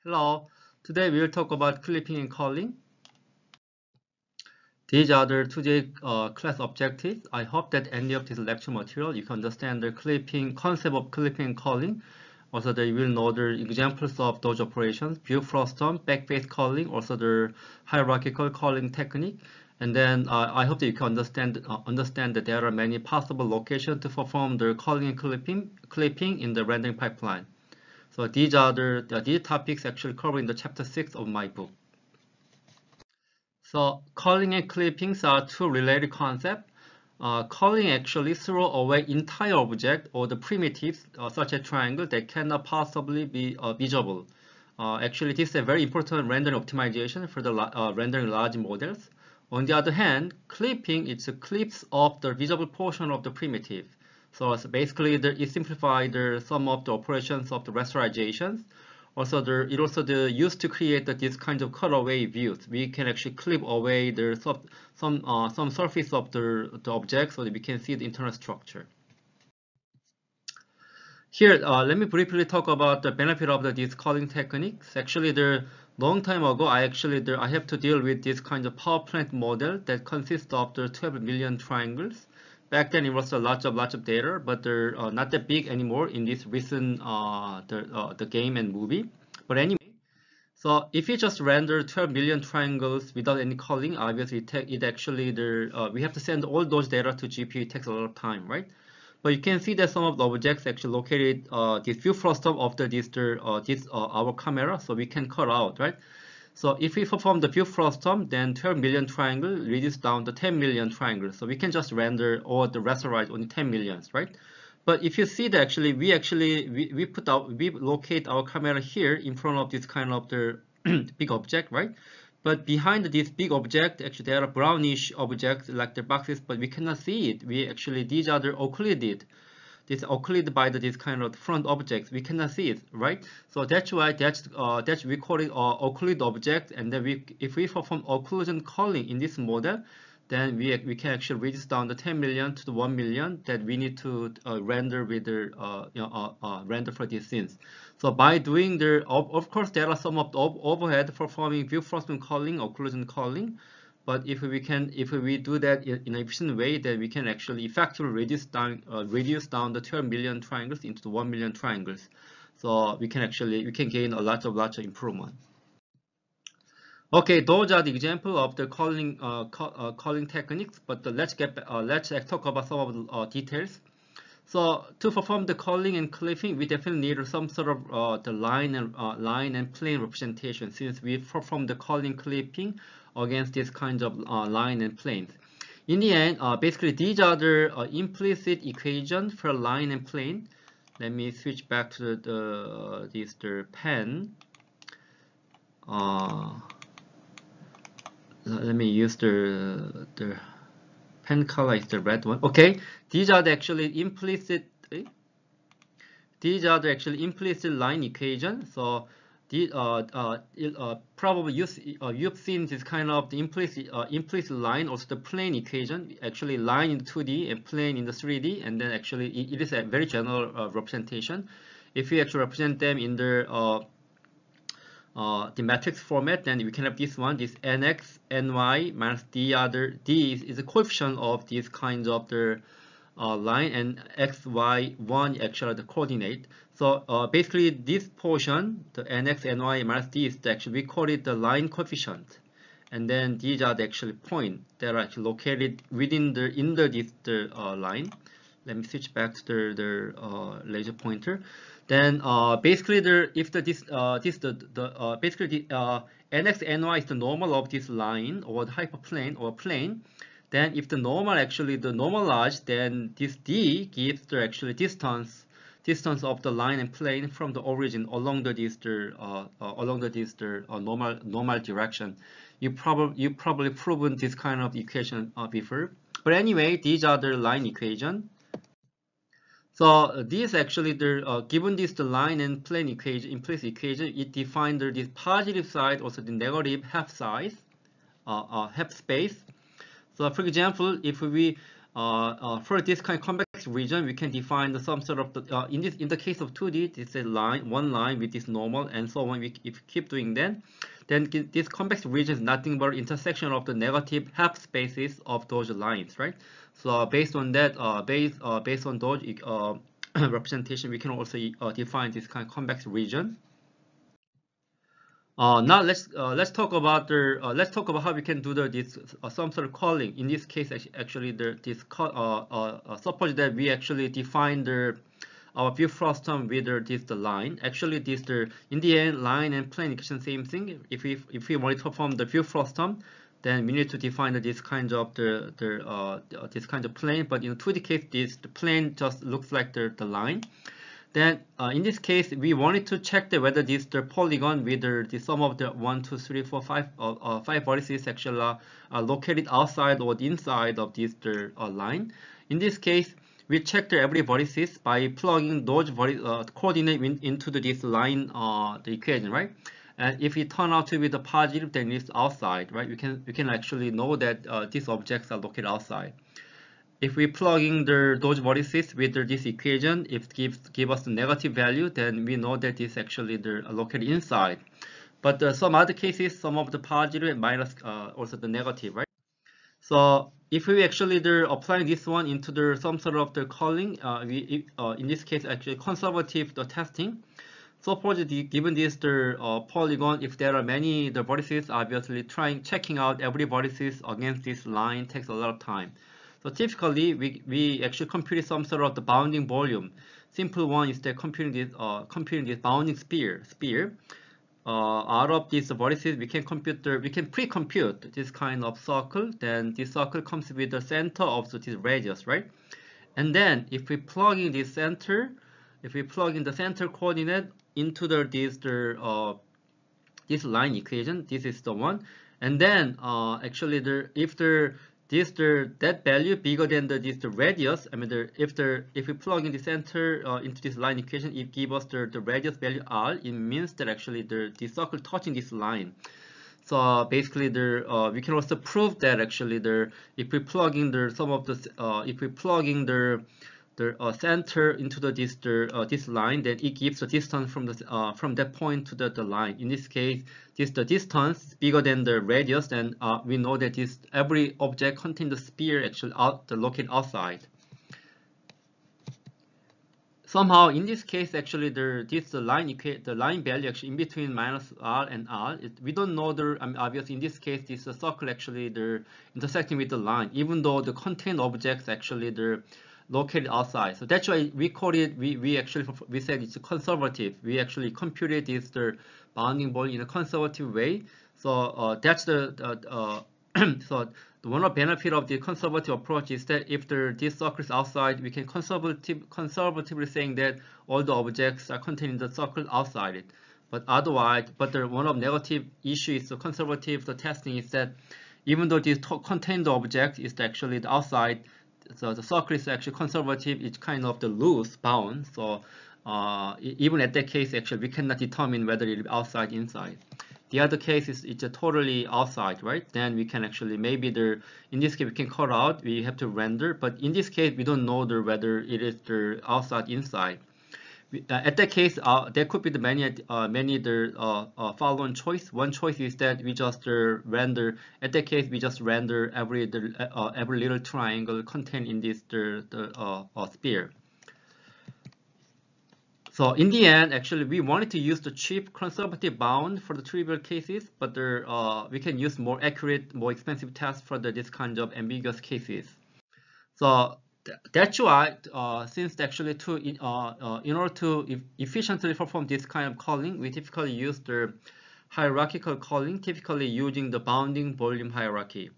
Hello, today we will talk about clipping and culling. These are the today's class objectives. I hope that any of this lecture material you can understand the clipping concept of clipping and culling. Also, that you will know the examples of those operations, view frustum, backface culling, also the hierarchical culling technique. And then I hope that you can understand that there are many possible locations to perform the culling and clipping in the rendering pipeline. So these are these topics actually covered in the chapter 6 of my book. So culling and clippings are two related concepts. Culling actually throw away entire object or the primitives such as triangle that cannot possibly be visible. Actually, this is a very important rendering optimization for the rendering large models. On the other hand, clipping is a clips of the visible portion of the primitive. So it's basically it simplifies some of the operations of the rasterizations. Also, it also used to create this kind of cutaway views. We can actually clip away some surface of the object so that we can see the internal structure. Here, let me briefly talk about the benefit of this culling techniques. Actually, the long time ago, I have to deal with this kind of power plant model that consists of the 12 million triangles. Back then, it was a lot of data, but they're not that big anymore in this recent the game and movie. But anyway, so if you just render 12 million triangles without any culling, obviously we have to send all those data to GPU. It takes a lot of time, right? But you can see that some of the objects actually located this view frustum of our camera, so we can cut out, right? So if we perform the view frustum, then 12 million triangle reduces down to 10 million triangles. So we can just render or the rasterize only 10 millions, right? But if you see that actually we locate our camera here in front of this kind of the big object, right? But behind this big object, actually there are brownish objects like the boxes, but we cannot see it. These are the occluded. This occluded by this kind of front objects. We cannot see it, right? So that's why we call it occluded object. And then if we perform occlusion culling in this model, then we can actually reduce down the 10 million to the 1 million that we need to render with the render for these scenes. So by doing of course there are some of the overhead performing view frustum culling, occlusion culling, but if we do that in an efficient way, then we can actually effectively reduce down the 12 million triangles into the 1 million triangles. So we can gain a lot of improvement. Okay, those are the example of the culling techniques. But let's talk about some of the details. So to perform the culling and clipping, we definitely need some sort of the line and plane representation, since we perform the culling clipping against this kind of line and planes. In the end, basically these are the implicit equation for line and plane. Let me switch back to the pen. Let me use the pen color is the red one. Okay, these are the actually implicit. These are the actually implicit line equation. So probably you've seen this kind of the implicit line, also the plane equation. Actually, line in 2D and plane in the 3D, and then actually it is a very general representation. If we actually represent them in the matrix format, then we can have this one, this nx ny minus d is a coefficient of these kinds of the line, and x, y, 1 actually the coordinate. So basically this portion, the nx, ny minus d, is actually, we call it the line coefficient. And then these are the actual points that are actually located within this line. Let me switch back to the laser pointer. Then basically basically the nx, ny is the normal of this line or the hyperplane or plane. Then if the normal actually the normalized, then this d gives the actually distance of the line and plane from the origin along normal direction. You probably proven this kind of equation before. But anyway, these are the line equation. So this actually given the line and plane equation, implicit equation, it defines this positive side, also the negative half size, half space. So for example, if we for this kind of convex region, we can define some sort of in the case of 2D, it's a line, one line with this normal, and so on. If we keep doing that, then this convex region is nothing but intersection of the negative half spaces of those lines, right? So based on that, based on those representation, we can also define this kind of convex region. Now let's talk about how we can do this some sort of calling. In this case, actually, suppose that we actually define our Bifrost with the line. Actually, in the end, line and plane equation same thing. If we want to perform the Bifrost, then we need to define this kind of this kind of plane. But in 2D case, the plane just looks like the line. Then in this case, we wanted to check whether the polygon with the sum of the 1, 2, 3, 4, 5 5 vertices actually are located outside or inside of this line. In this case, we checked every vertices by plugging those coordinate into this line the equation, right? And if it turn out to be the positive, then it's outside, right? We can actually know that these objects are located outside. If we plug in those vertices with this equation, if it give us the negative value, then we know that it's actually located inside. But some other cases, some of the positive and minus also the negative, right? So if we actually applying this one into some sort of the culling, in this case actually conservative testing. Suppose given this polygon, if there are many vertices, obviously checking out every vertices against this line takes a lot of time. So typically, we actually compute some sort of the bounding volume. Simple one is that computing this bounding sphere. Out of these vertices, we can pre-compute this kind of circle. Then this circle comes with the center of this radius, right? And then if we plug in this center, if we plug in the center coordinate into this line equation, this is the one. And then actually that value bigger than this radius. I mean, if we plug in the center into this line equation, it gives us the radius value r. It means that actually the circle touching this line. So basically, we can also prove that actually if we plug in if we plug in the center into this line, then it gives the distance from that point to the line. In this case, the distance is bigger than the radius, and we know that every object contains the sphere actually located outside. Somehow, in this case, actually, the line value actually in between minus r and r. We don't know obviously in this case, this circle actually intersecting with the line, even though the contained objects actually located outside. So that's why we call it, we said it's conservative. We actually computed the bounding volume in a conservative way. So that's so one of the benefit of the conservative approach is that if this circle is outside, we can conservatively saying that all the objects are contained in the circle outside it. But otherwise, one of the negative issues the conservative testing is that even though this contained object is actually the outside, so the circle is actually conservative, it's kind of the loose bound. So even at that case, actually, we cannot determine whether it is outside, inside. The other case is it's totally outside, right? Then we can actually, maybe in this case, we can cut out, we have to render. But in this case, we don't know whether it is outside, inside. At that case, there could be many following choice. One choice is that we just render. At that case, we just render every little triangle contained in this sphere. So in the end, actually, we wanted to use the cheap conservative bound for the trivial cases, but we can use more accurate, more expensive tests for this kind of ambiguous cases. So that's why, since actually in order to efficiently perform this kind of culling, we typically use the hierarchical culling, typically using the bounding volume hierarchy.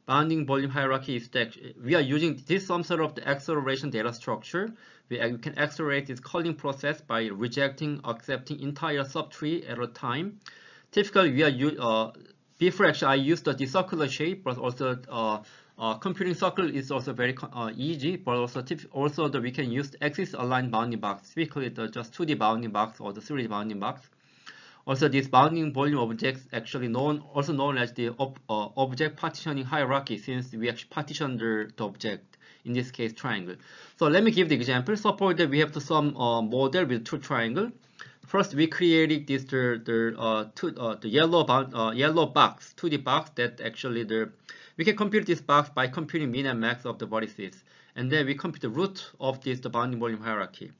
Bounding volume hierarchy is that we are using some sort of the acceleration data structure. We can accelerate this culling process by rejecting, accepting entire subtree at a time. Typically, before actually I used the circular shape, but also computing circle is also very easy, but also we can use the axis aligned bounding box, typically just 2D bounding box or the 3D bounding box. Also, this bounding volume objects actually also known as the object partitioning hierarchy, since we actually partition the object in this case triangle. So let me give the example. Suppose that we have some model with two triangles. First, we created this the yellow box, 2D box that actually we can compute this box by computing min and max of the vertices, and then we compute the root of the bounding volume hierarchy,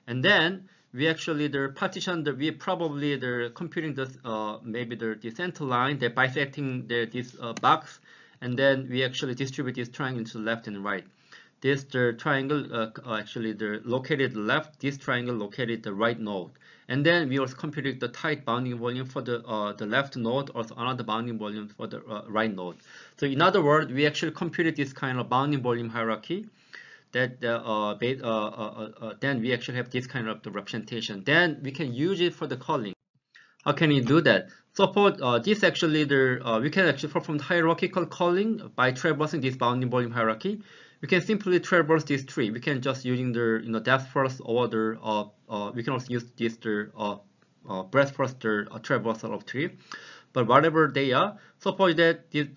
and then we actually partition we probably computing this maybe the center line that bisecting this box, and then we actually distribute this triangle to left and right. This triangle actually located left, this triangle located the right node. And then we also computed the tight bounding volume for the left node, or another bounding volume for the right node. So in other words, we actually computed this kind of bounding volume hierarchy. That then we actually have this kind of the representation. Then we can use it for the culling. How can you do that? Suppose this actually we can actually perform hierarchical culling by traversing this bounding volume hierarchy. We can simply traverse this tree. We can just using the depth first order. We can also use this breadth first traversal of tree. But whatever they are, suppose that this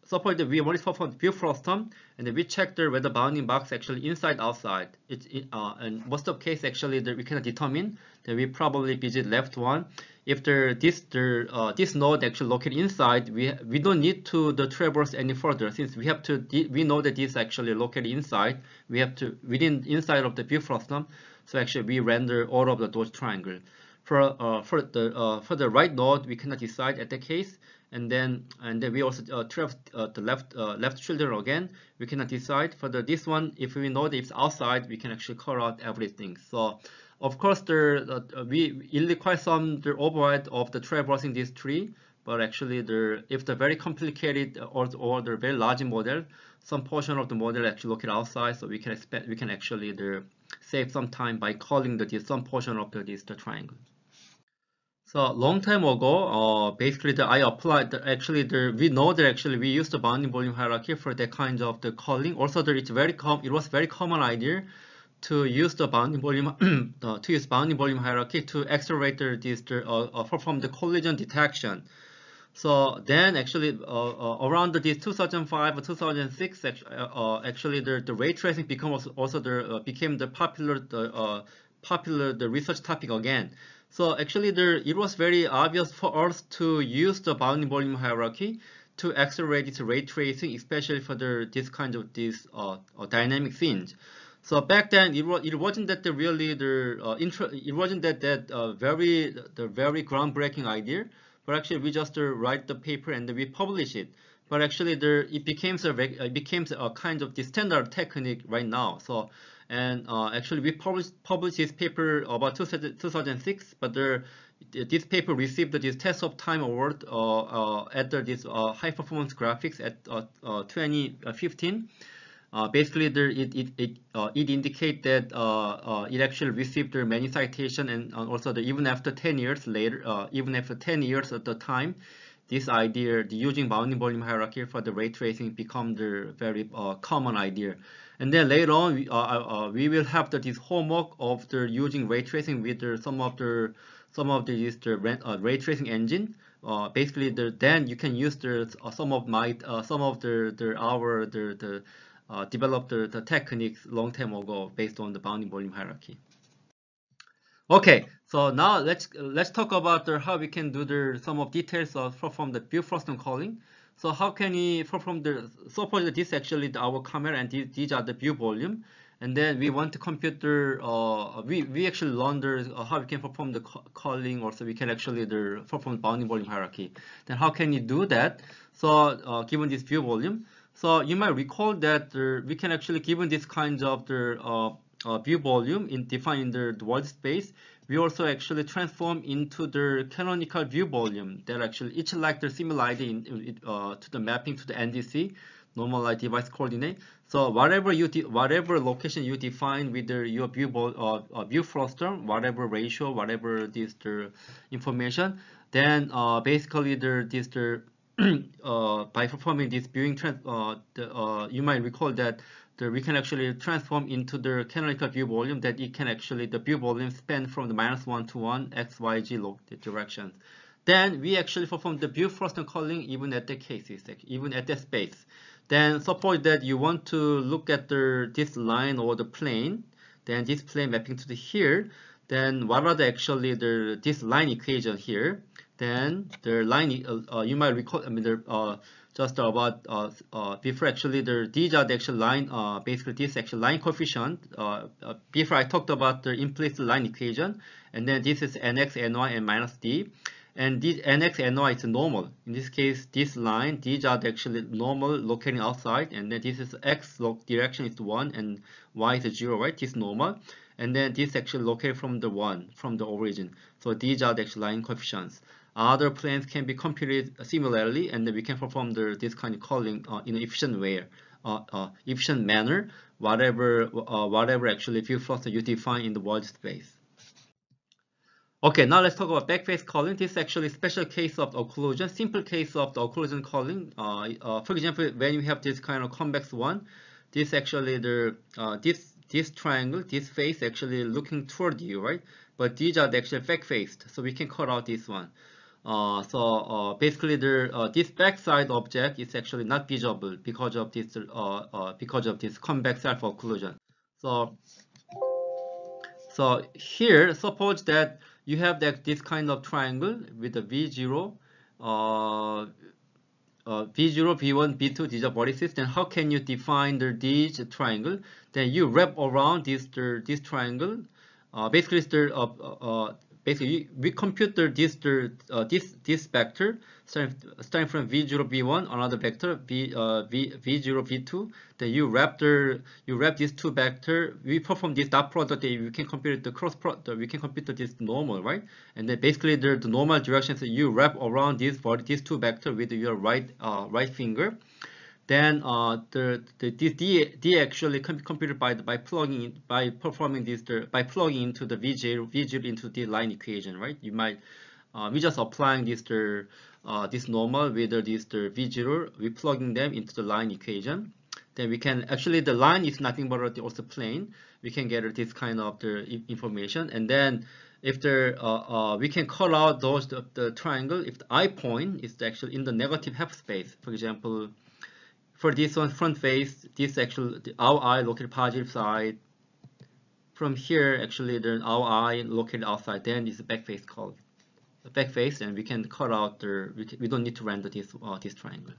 suppose that we want to perform view frustum, and then we check whether bounding box actually inside outside. And most of case actually we cannot determine. Then we probably visit left one. If this node actually located inside, we don't need to traverse any further, since we know that this actually located inside. We have to inside of the view frustum. So actually we render all of those triangles. For the right node, we cannot decide at the case, and then we also traverse the left children again. We cannot decide for this one. If we know that it's outside, we can actually call out everything. So of course it requires some override of the traversing this tree, but actually if the very complicated or the very large model, some portion of the model actually located outside, so we can actually save some time by calling some portion of the triangle. So long time ago, basically I applied we know that actually we used the bounding volume hierarchy for that kind of the culling. Also, it was very common idea to use the bounding volume bounding volume hierarchy to accelerate perform the collision detection. So then actually around this 2005 or 2006, actually the ray tracing became the popular research topic again. So actually it was very obvious for us to use the bounding volume hierarchy to accelerate this ray tracing, especially for this kind of dynamic scenes. So back then it wasn't that it wasn't that very groundbreaking idea, but actually we just write the paper and we publish it. But actually it became a kind of the standard technique right now. So actually we published this paper about 2006, but this paper received this Test of Time award at this high performance graphics at 2015. Basically, it indicates that it actually received many citations, and also even after 10 years later, even after 10 years at the time, this idea, using bounding volume hierarchy for the ray tracing, become the very common idea. And then later on, we will have this homework of using ray tracing with some of the ray tracing engine. Basically, then you can use developed the techniques long time ago based on the bounding volume hierarchy. Okay, so now let's talk about how we can do some of details of perform the view frustum culling. So how can we perform suppose that this actually our camera and these are the view volume, and then we want to compute we actually learned how we can perform the culling, or so we can actually perform bounding volume hierarchy. Then how can you do that? So given this view volume, so you might recall that we can actually, given this kind of view volume defined in the world space, we also actually transform into the canonical view volume that actually each like the similarity to the mapping to the NDC, normalized device coordinate. So whatever location you define with your view frustum, whatever ratio, whatever the information, then basically by performing this viewing, you might recall that we can actually transform into the canonical view volume, that it can actually the view volume span from the -1 to 1 x, y, z direction. Then we actually perform the view frustum culling even at the cases, even at the space. Then suppose that you want to look at this line or the plane, then this plane mapping to the here, then what are this line equation here? Then the line you might recall, I mean, just about before actually these are the actual line, basically this actual line coefficient. Before I talked about the implicit line equation, and then this is nx, ny, and minus d. And this nx, ny is normal. In this case, this line, these are the actually normal locating outside, and then this is x direction is 1 and y is 0, right? This is normal. And then this actually located from the 1, from the origin. So these are the actual line coefficients. Other planes can be computed similarly, and then we can perform this kind of culling in an efficient way, efficient manner, whatever actually view cluster you define in the world space. Okay, now let's talk about backface culling. This is actually a special case of occlusion, simple case of the occlusion culling. For example, when you have this kind of convex one, this actually this triangle, this face actually looking toward you, right? But these are the actual back-faced, so we can cut out this one. Basically, this backside object is actually not visible because of this convex self occlusion. So here, suppose that you have this kind of triangle with a V0, V0, V1, V2, these are vertices. Then how can you define this triangle? Then you wrap around this triangle. Basically, we compute this vector starting from V0, V1, another vector V0, V2. Then you wrap these two vector. We perform this dot product. We can compute the cross product. We can compute this normal, right? And then basically the normal direction. So you wrap around these two vector with your right finger. Then this D actually can be computed by plugging into the V0 into the line equation, right? You might we just applying this normal with this V0, we plugging them into the line equation. Then we can actually the line is nothing but also plane. We can get this kind of the information, and then if we can cut out the triangle if the I point is actually in the negative half space. For example, for this one front face, our eye located positive side. From here, actually, our eye located outside. Then is the back face called the back face, and we can cut out we don't need to render this triangle.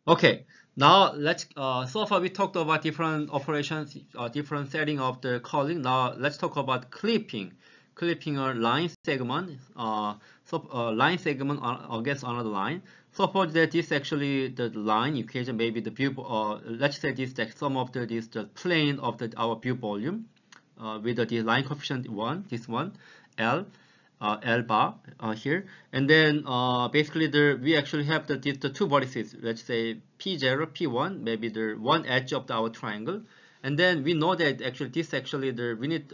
Okay, now let's. So far we talked about different operations, different setting of the culling. Now let's talk about clipping. Clipping a line segment, line segment against another line. Suppose that this actually the line equation, maybe the view. Let's say this the sum of the plane of our view volume with the line coefficient 1, this one, L bar here, and then basically we actually have the two vertices. Let's say P0, P1, maybe the one edge of our triangle, and then we know that actually we need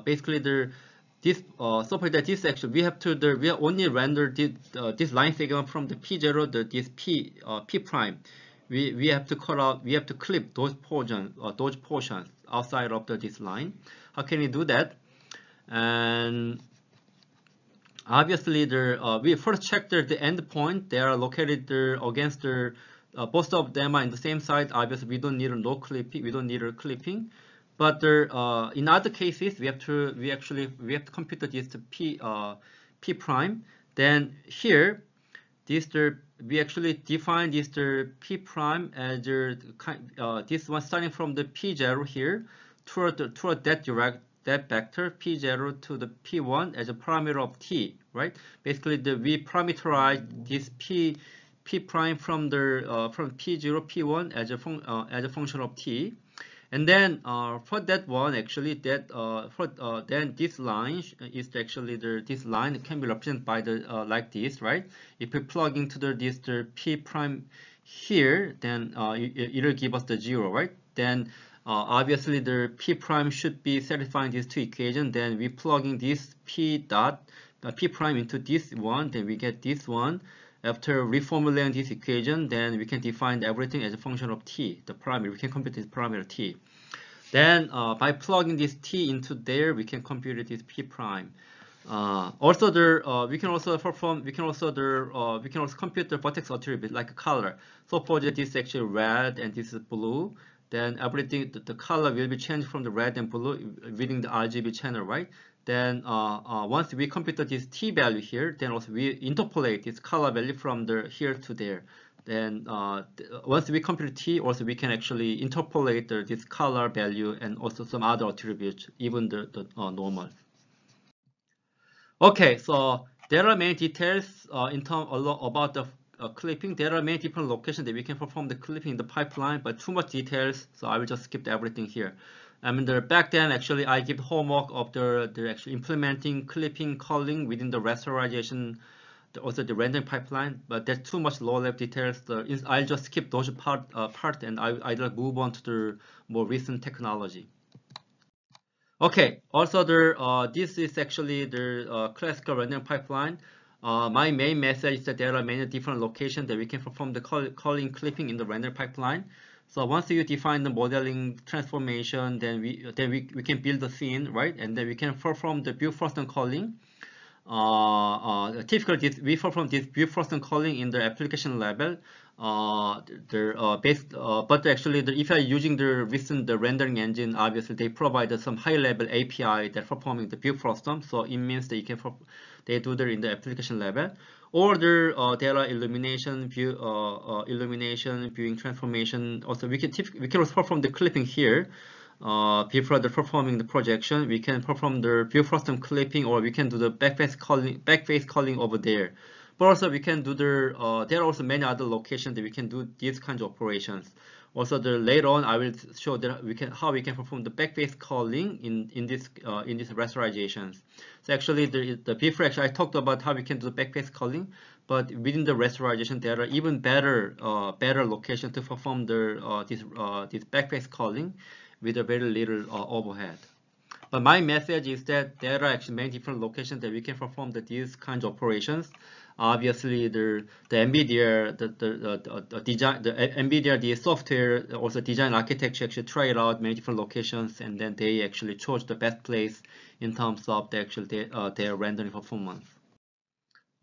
basically suppose that this actually we are only render this line segment from the P0 this P prime. We have to cut out, we have to clip those portions outside of this line. How can we do that? And obviously we first check the end point. They are located against both of them are in the same side. Obviously we don't need clipping. We don't need a clipping. But in other cases, we have to compute this P prime. Then here, we actually define this P prime as this one starting from the P0 here toward that vector P0 to the P1 as a parameter of T, right? Basically, we parameterize this P prime from P0 P1 as a function of T. And then for that one, actually, then this line is actually this line can be represented by like this, right? If we plug into this P prime here, then it'll give us the 0, right? Then obviously the P prime should be satisfying these two equations. Then we plug in this P prime into this one, then we get this one. After reformulating this equation, then we can define everything as a function of t, the parameter. We can compute this parameter t. Then by plugging this t into there, we can compute this p prime. Also, there we can also perform. We can also compute the vertex attribute like a color. Suppose that this is actually red and this is blue. Then everything the color will be changed from the red and blue within the RGB channel, right? Then once we compute this t value here, then also we interpolate this color value from the here to there. Then once we compute t, also we can actually interpolate this color value and also some other attributes, even the normal. Okay, so there are many details in terms about the clipping. There are many different locations that we can perform the clipping in the pipeline, but too much details, so I will just skip everything here. I mean, back then, actually, I give homework of the actually implementing clipping, culling within the rasterization, also the rendering pipeline, but there's too much low-level details. I'll just skip those part and I'll move on to the more recent technology. Okay, also this is actually the classical rendering pipeline. My main message is that there are many different locations that we can perform the culling clipping in the render pipeline. So once you define the modeling transformation, then we can build the scene, right? And then we can perform the build first and culling. Typically, we perform this build first and culling in the application level. But actually, if you are using the rendering engine, obviously they provide some high-level API that performing the build custom. So it means that they do that in the application level. Or there are illumination, viewing transformation. Also, we can also perform the clipping here. Before performing the projection, we can perform the view custom clipping, or we can do the backface culling over there. But also we can do there are also many other locations that we can do these kinds of operations. Also, later on I will show that how we can perform the backface culling in these rasterizations. So actually, before actually I talked about how we can do the backface culling, but within the rasterization there are even better locations to perform this backface culling with a very little overhead. But my message is that there are actually many different locations that we can perform these kinds of operations. Obviously, the NVIDIA, the software, also design architecture actually try it out many different locations, and then they actually chose the best place in terms of their rendering performance.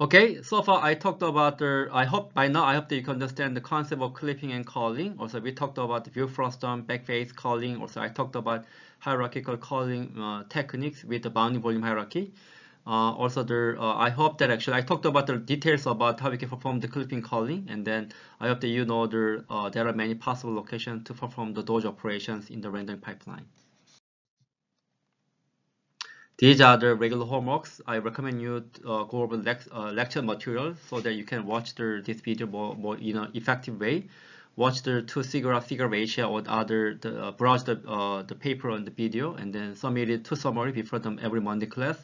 Okay, so far I talked about I hope that you can understand the concept of clipping and culling. Also, we talked about the view frustum, backface culling. Also, I talked about hierarchical culling techniques with the bounding volume hierarchy. Also, I hope that actually I talked about the details about how we can perform the clipping culling, and then I hope that you know there are many possible locations to perform those operations in the rendering pipeline. These are the regular homeworks. I recommend you go over lecture material so that you can watch this video more effective way. Watch the figure ratio or browse the paper and the video, and then submit it to summary before every Monday class.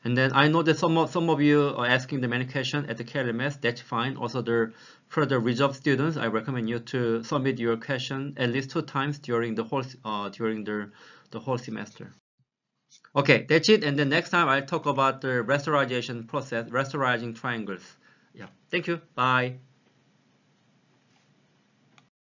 And then I know that some of you are asking the many questions at the KLMS. That's fine. Also, for the reserve students, I recommend you to submit your question at least 2 times during the whole semester. Okay, that's it. And then next time I'll talk about the rasterization process, rasterizing triangles. Yeah, thank you. Bye.